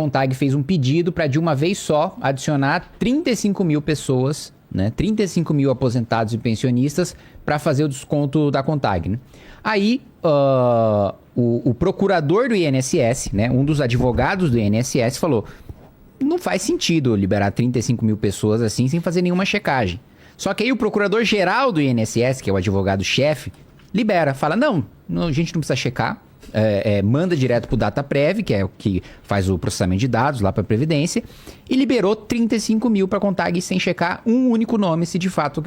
CONTAG fez um pedido para de uma vez só adicionar 35 mil pessoas, né? 35 mil aposentados e pensionistas para fazer o desconto da CONTAG, né? Aí o procurador do INSS, né? Um dos advogados do INSS falou: não faz sentido liberar 35 mil pessoas assim sem fazer nenhuma checagem. Só que aí o procurador-geral do INSS, que é o advogado-chefe, libera, fala: não, a gente não precisa checar. Manda direto pro DataPrev, que é o que faz o processamento de dados lá para a Previdência, e liberou 35 mil para CONTAG sem checar um único nome se de fato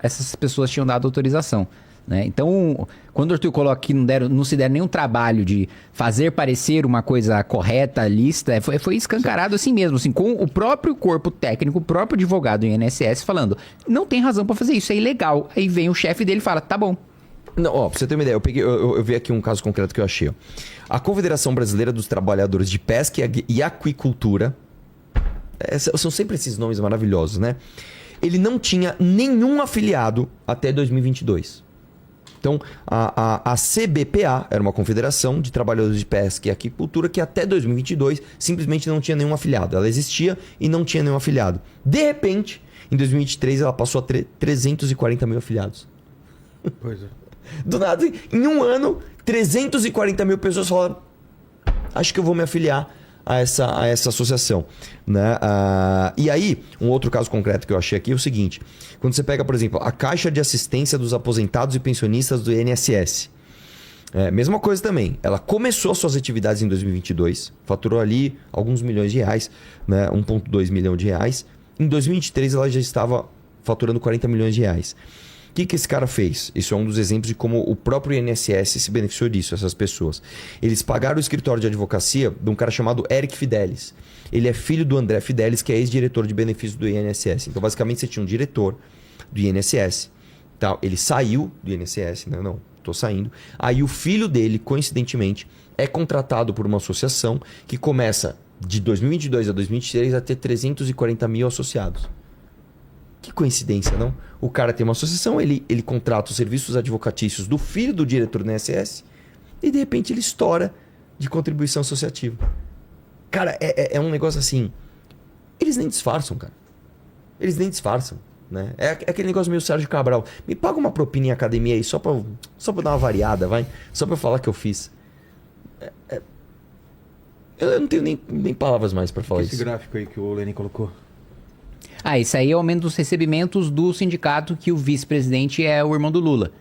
essas pessoas tinham dado autorização, né? Então, quando o Arthur coloca que não se der nenhum trabalho de fazer parecer uma coisa correta, lista, foi escancarado assim mesmo, assim, com o próprio corpo técnico, o próprio advogado do INSS falando: não tem razão para fazer isso, é ilegal. Aí vem o chefe dele e fala: tá bom. Não, pra você ter uma ideia, eu vi aqui um caso concreto que eu achei. Ó. A Confederação Brasileira dos Trabalhadores de Pesca e Aquicultura, são sempre esses nomes maravilhosos, né? Ele não tinha nenhum afiliado até 2022. Então, a CBPA era uma confederação de trabalhadores de pesca e aquicultura que até 2022 simplesmente não tinha nenhum afiliado. Ela existia e não tinha nenhum afiliado. De repente, em 2023, ela passou a ter 340 mil afiliados. Pois é. Do nada, em um ano, 340 mil pessoas falaram: acho que eu vou me afiliar a essa associação, né? E aí, um outro caso concreto que eu achei aqui é o seguinte: quando você pega, por exemplo, a Caixa de Assistência dos Aposentados e Pensionistas do INSS, mesma coisa também. Ela começou suas atividades em 2022, faturou ali alguns milhões de reais, né? 1,2 milhão de reais. Em 2023, ela já estava faturando 40 milhões de reais. O que esse cara fez? Isso é um dos exemplos de como o próprio INSS se beneficiou disso, essas pessoas. Eles pagaram o escritório de advocacia de um cara chamado Eric Fidelis. Ele é filho do André Fidelis, que é ex-diretor de benefícios do INSS. Então, basicamente, você tinha um diretor do INSS. Tá? Ele saiu do INSS, né? Não, estou saindo. Aí o filho dele, coincidentemente, é contratado por uma associação que começa de 2022 a 2023 a ter 340 mil associados. Que coincidência, não? O cara tem uma associação, ele contrata os serviços advocatícios do filho do diretor do INSS e de repente ele estoura de contribuição associativa. Cara, é um negócio assim. Eles nem disfarçam, cara. Eles nem disfarçam, né? É aquele negócio meio Sérgio Cabral. Me paga uma propina em academia aí só pra dar uma variada, vai? Só pra eu falar que eu fiz. Eu não tenho nem palavras mais pra falar isso. Esse gráfico aí que o Lenin colocou. Isso aí é o aumento dos recebimentos do sindicato, que o vice-presidente é o irmão do Lula.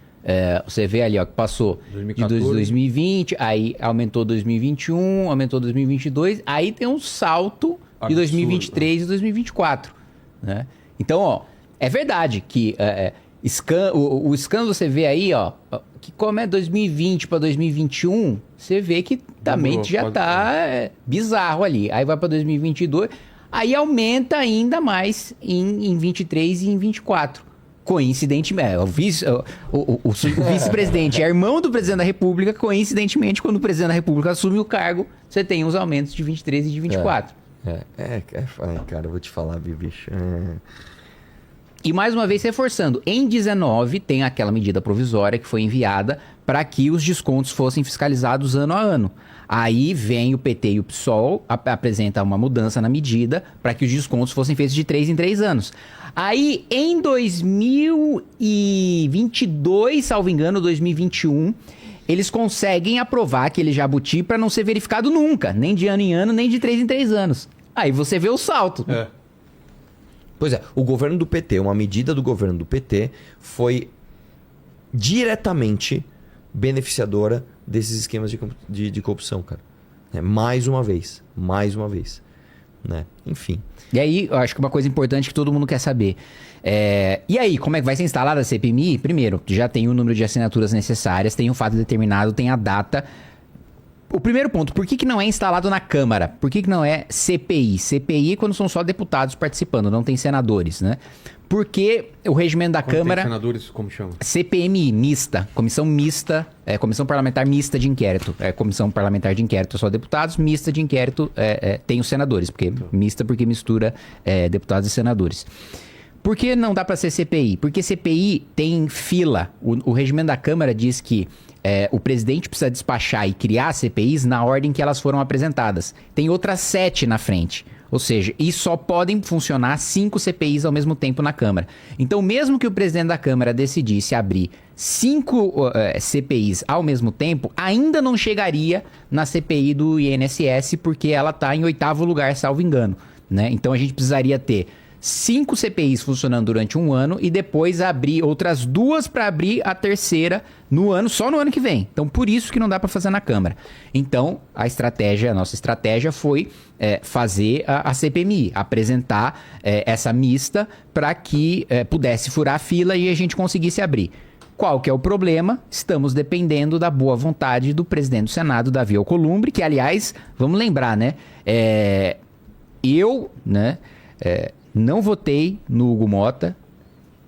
Você vê ali, ó, que passou 2014. de 2020, aí aumentou 2021, aumentou 2022, aí tem um salto de 2023 e 2024. Né? Então, ó, é verdade que o escândalo você vê aí, ó, que como é 2020 para 2021, você vê que também já tá bizarro ali. Aí vai para 2022... Aí aumenta ainda mais em 23 e em 24. Coincidentemente, o vice-presidente é irmão do presidente da República. Coincidentemente, quando o presidente da República assume o cargo, você tem os aumentos de 23 e de 24. Cara, eu vou te falar, bicho. E mais uma vez reforçando, em 19 tem aquela medida provisória que foi enviada para que os descontos fossem fiscalizados ano a ano. Aí vem o PT e o PSOL, apresenta uma mudança na medida para que os descontos fossem feitos de 3 em 3 anos. Aí em 2022, salvo engano, 2021, eles conseguem aprovar aquele jabuti para não ser verificado nunca, nem de ano em ano, nem de 3 em 3 anos. Aí você vê o salto. Pois é, o governo do PT, uma medida do governo do PT foi diretamente beneficiadora desses esquemas de corrupção, cara. Mais uma vez. Né? Enfim. E aí, eu acho que uma coisa importante que todo mundo quer saber. E aí, como é que vai ser instalada a CPMI? Primeiro, já tem o número de assinaturas necessárias, tem o fato determinado, tem a data. O primeiro ponto, por que não é instalado na Câmara? Por que não é CPI? CPI é quando são só deputados participando, não tem senadores, né? Porque o regimento da Câmara... Tem senadores, como chama? CPMI, mista. Comissão mista, Comissão Parlamentar Mista de Inquérito. Comissão Parlamentar de Inquérito só deputados, mista de inquérito tem os senadores. Mista porque mistura deputados e senadores. Por que não dá para ser CPI? Porque CPI tem fila. O regimento da Câmara diz que o presidente precisa despachar e criar CPIs na ordem que elas foram apresentadas. Tem outras 7 na frente. Ou seja, e só podem funcionar 5 CPIs ao mesmo tempo na Câmara. Então, mesmo que o presidente da Câmara decidisse abrir 5 CPIs ao mesmo tempo, ainda não chegaria na CPI do INSS, porque ela está em 8º lugar, salvo engano, né? Então, a gente precisaria ter 5 CPIs funcionando durante um ano e depois abrir outras 2 para abrir a terceira só no ano que vem. Então, por isso que não dá para fazer na Câmara. Então, a nossa estratégia foi fazer a CPMI, apresentar essa mista para que pudesse furar a fila e a gente conseguisse abrir. Qual que é o problema? Estamos dependendo da boa vontade do presidente do Senado, Davi Alcolumbre, que, aliás, vamos lembrar, né? Eu, né? Não votei no Hugo Mota,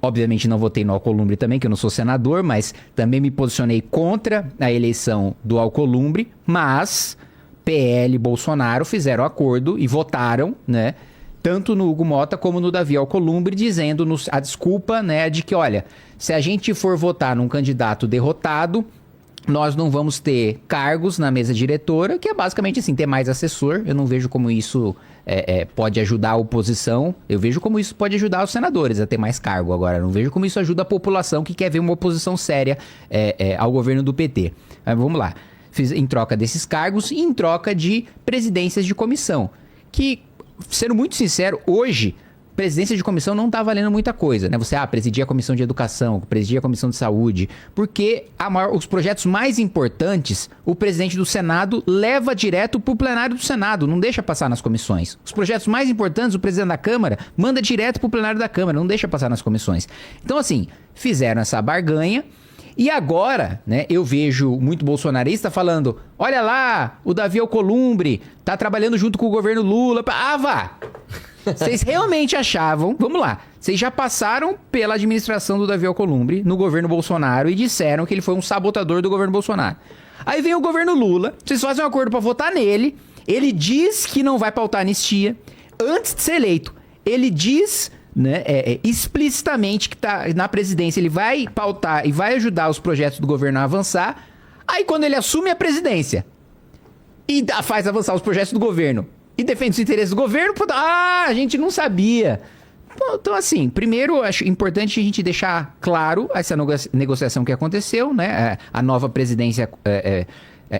obviamente não votei no Alcolumbre também, que eu não sou senador, mas também me posicionei contra a eleição do Alcolumbre, mas PL e Bolsonaro fizeram acordo e votaram, né, tanto no Hugo Mota como no Davi Alcolumbre, dizendo-nos a desculpa, né, de que, olha, se a gente for votar num candidato derrotado, nós não vamos ter cargos na mesa diretora, que é basicamente assim, ter mais assessor. Eu não vejo como isso pode ajudar a oposição. Eu vejo como isso pode ajudar os senadores a ter mais cargo agora. Eu não vejo como isso ajuda a população que quer ver uma oposição séria ao governo do PT. Mas vamos lá. Fiz em troca desses cargos e em troca de presidências de comissão. Que, sendo muito sincero, hoje... presidência de comissão não tá valendo muita coisa, né? Você, presidir a comissão de educação, presidir a comissão de saúde, porque os projetos mais importantes, o presidente do Senado leva direto pro plenário do Senado, não deixa passar nas comissões. Os projetos mais importantes, o presidente da Câmara manda direto pro plenário da Câmara, não deixa passar nas comissões. Então, assim, fizeram essa barganha. E agora, né, eu vejo muito bolsonarista falando, olha lá, o Davi Alcolumbre tá trabalhando junto com o governo Lula. Vá! Vocês realmente achavam... Vamos lá. Vocês já passaram pela administração do Davi Alcolumbre no governo Bolsonaro e disseram que ele foi um sabotador do governo Bolsonaro. Aí vem o governo Lula, vocês fazem um acordo pra votar nele, ele diz que não vai pautar anistia. Antes de ser eleito, ele diz... né, explicitamente que tá na presidência, ele vai pautar e vai ajudar os projetos do governo a avançar. Aí quando ele assume a presidência e faz avançar os projetos do governo e defende os interesses do governo, a gente não sabia. Então, assim, primeiro, acho importante a gente deixar claro essa negociação que aconteceu, né? A nova presidência,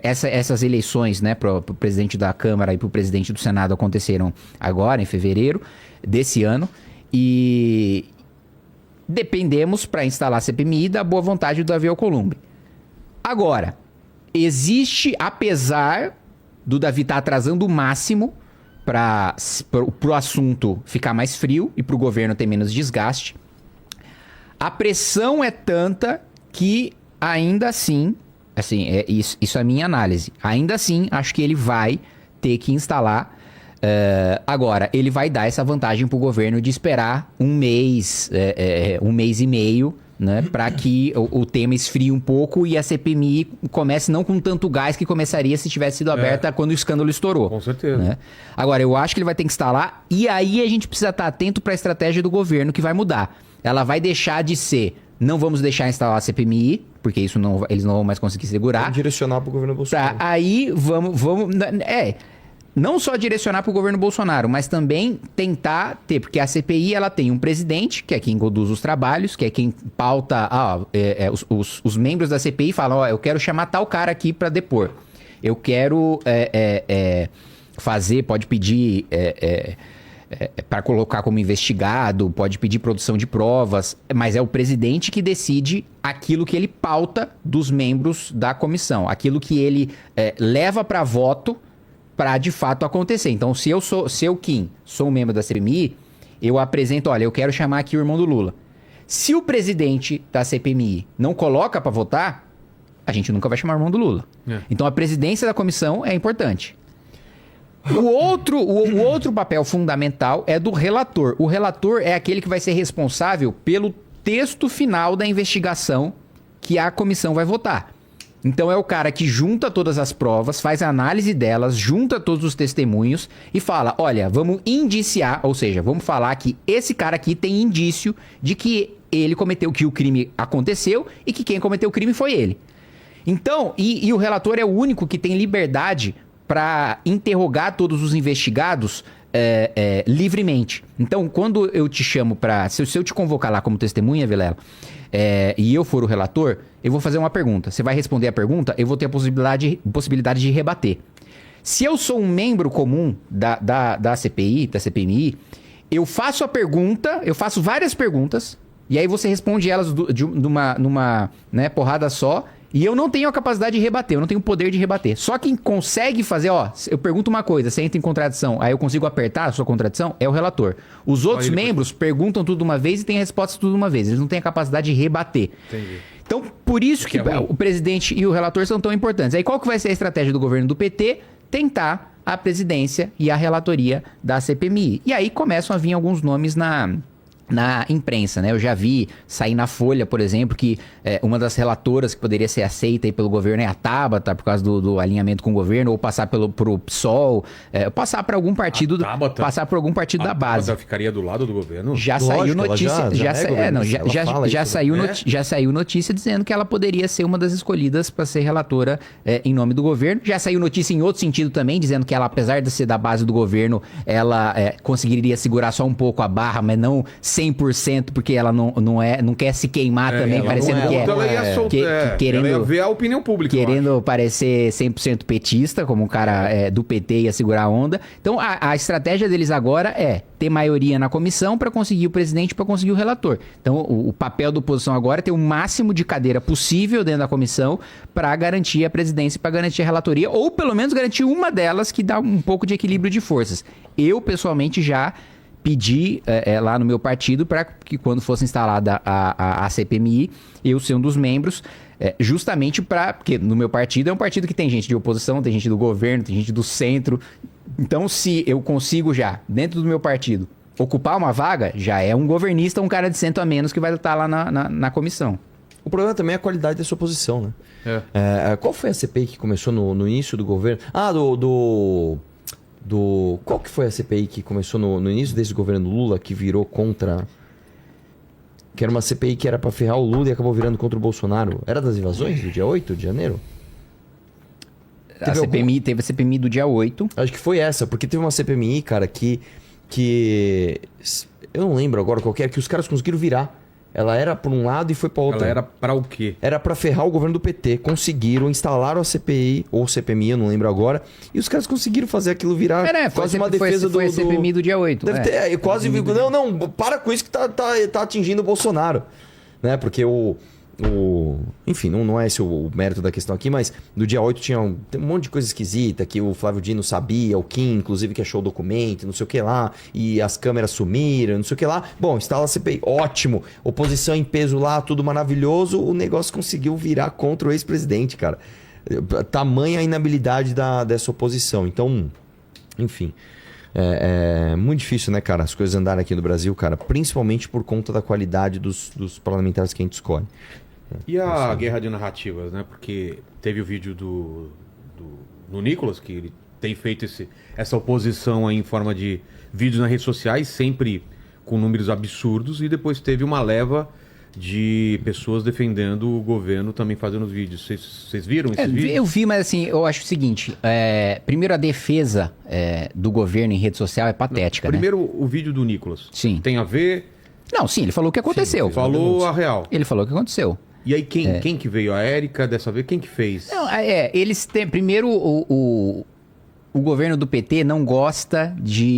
essas eleições, né, para o presidente da Câmara e para o presidente do Senado aconteceram agora, em fevereiro desse ano. E dependemos, para instalar a CPMI, da boa vontade do Davi Alcolumbre. Agora, existe, apesar do Davi estar atrasando o máximo para o assunto ficar mais frio e para o governo ter menos desgaste, a pressão é tanta que ainda assim, isso é a minha análise, ainda assim acho que ele vai ter que instalar. Agora, ele vai dar essa vantagem pro governo de esperar um mês e meio, né, para que o tema esfrie um pouco e a CPMI comece não com tanto gás que começaria se tivesse sido aberta quando o escândalo estourou. Com certeza. Né? Agora, eu acho que ele vai ter que instalar e aí a gente precisa estar atento para a estratégia do governo que vai mudar. Ela vai deixar de ser, não vamos deixar instalar a CPMI, porque isso eles não vão mais conseguir segurar. Vamos direcionar pro governo Bolsonaro. Aí vamos não só direcionar para o governo Bolsonaro, mas também tentar ter, porque a CPI ela tem um presidente, que é quem conduz os trabalhos, que é quem pauta, os membros da CPI falam, eu quero chamar tal cara aqui para depor. Eu quero pode pedir para colocar como investigado, pode pedir produção de provas, mas é o presidente que decide aquilo que ele pauta dos membros da comissão, aquilo que ele leva para voto para de fato acontecer. Então, se eu, Kim, sou um membro da CPMI, eu apresento, olha, eu quero chamar aqui o irmão do Lula. Se o presidente da CPMI não coloca para votar, a gente nunca vai chamar o irmão do Lula. Então, a presidência da comissão é importante. O outro papel fundamental é do relator. O relator é aquele que vai ser responsável pelo texto final da investigação que a comissão vai votar. Então é o cara que junta todas as provas, faz a análise delas, junta todos os testemunhos e fala, olha, vamos indiciar, ou seja, vamos falar que esse cara aqui tem indício de que ele cometeu, que o crime aconteceu e que quem cometeu o crime foi ele. Então, e o relator é o único que tem liberdade para interrogar todos os investigados livremente. Então, quando eu te chamo para... Se eu te convocar lá como testemunha, Vilela, e eu for o relator, eu vou fazer uma pergunta. Você vai responder a pergunta, eu vou ter a possibilidade de rebater. Se eu sou um membro comum da CPI, da CPMI, eu faço a pergunta, eu faço várias perguntas, e aí você responde elas numa porrada só, e eu não tenho a capacidade de rebater, eu não tenho o poder de rebater. Só quem consegue fazer, eu pergunto uma coisa, você entra em contradição, aí eu consigo apertar a sua contradição, é o relator. Os outros membros perguntam tudo de uma vez e têm a resposta tudo de uma vez. Eles não têm a capacidade de rebater. Entendi. Então, por isso que o presidente e o relator são tão importantes. Aí qual que vai ser a estratégia do governo do PT? Tentar a presidência e a relatoria da CPMI. E aí começam a vir alguns nomes na imprensa, né? Eu já vi sair na Folha, por exemplo, que uma das relatoras que poderia ser aceita aí pelo governo é a Tabata, por causa do alinhamento com o governo, ou passar pro PSOL, passar para algum partido, passar por algum partido da base. Ela ficaria do lado do governo? Já saiu notícia, já saiu notícia dizendo que ela poderia ser uma das escolhidas para ser relatora em nome do governo. Já saiu notícia em outro sentido também, dizendo que ela, apesar de ser da base do governo, ela conseguiria segurar só um pouco a barra, mas não 100%, porque ela não quer se queimar também, parecendo que querendo ela ia ver a opinião pública. Querendo parecer 100% petista, como um cara do PT ia segurar a onda. Então, a estratégia deles agora é ter maioria na comissão para conseguir o presidente, para conseguir o relator. Então, o papel da oposição agora é ter o máximo de cadeira possível dentro da comissão para garantir a presidência, para garantir a relatoria, ou pelo menos garantir uma delas que dá um pouco de equilíbrio de forças. Eu, pessoalmente, já pedi lá no meu partido para que quando fosse instalada a CPMI, eu ser um dos membros, justamente porque no meu partido é um partido que tem gente de oposição, tem gente do governo, tem gente do centro. Então, se eu consigo já, dentro do meu partido, ocupar uma vaga, já é um governista, um cara de centro a menos que vai estar lá na comissão. O problema também é a qualidade da sua posição, né? Qual foi a CPI que começou no início do governo? Qual que foi a CPI que começou no início desse governo Lula, que virou contra... Que era uma CPI que era pra ferrar o Lula e acabou virando contra o Bolsonaro. Era das invasões do dia 8 de janeiro? Teve a CPMI do dia 8. Acho que foi essa, porque teve uma CPMI, cara, que... Eu não lembro agora qual que era, que os caras conseguiram virar. Ela era por um lado e foi pra outro. Ela era pra o quê? Era pra ferrar o governo do PT. Conseguiram, instalaram a CPI, ou CPMI, eu não lembro agora. E os caras conseguiram fazer aquilo virar quase uma defesa foi a CPMI do dia 8. Deve ter, quase... Não, para com isso que tá atingindo o Bolsonaro. Né? Porque enfim, não é esse o mérito da questão aqui, mas no dia 8 tem um monte de coisa esquisita que o Flávio Dino sabia, o Kim, inclusive, que achou o documento, não sei o que lá, e as câmeras sumiram, não sei o que lá. Bom, instala a CPI, ótimo. Oposição em peso lá, tudo maravilhoso. O negócio conseguiu virar contra o ex-presidente, cara. Tamanha a inabilidade dessa oposição. Então, enfim... É muito difícil, né, cara, as coisas andarem aqui no Brasil, cara, principalmente por conta da qualidade dos parlamentares que a gente escolhe. E a guerra de narrativas, né? Porque teve o vídeo do Nicolas, que ele tem feito essa oposição aí em forma de vídeos nas redes sociais, sempre com números absurdos, e depois teve uma leva de pessoas defendendo o governo também fazendo os vídeos. Vocês viram esses vídeos? Eu vi, mas assim, eu acho o seguinte, primeiro a defesa do governo em rede social é patética, Primeiro, o vídeo do Nicolas. Sim. Tem a ver... Não, sim, ele falou o que aconteceu. Sim, falou a real. Ele falou o que aconteceu. E aí, quem que veio? A Érica, dessa vez, quem que fez? Não, eles têm... Primeiro, o governo do PT não gosta de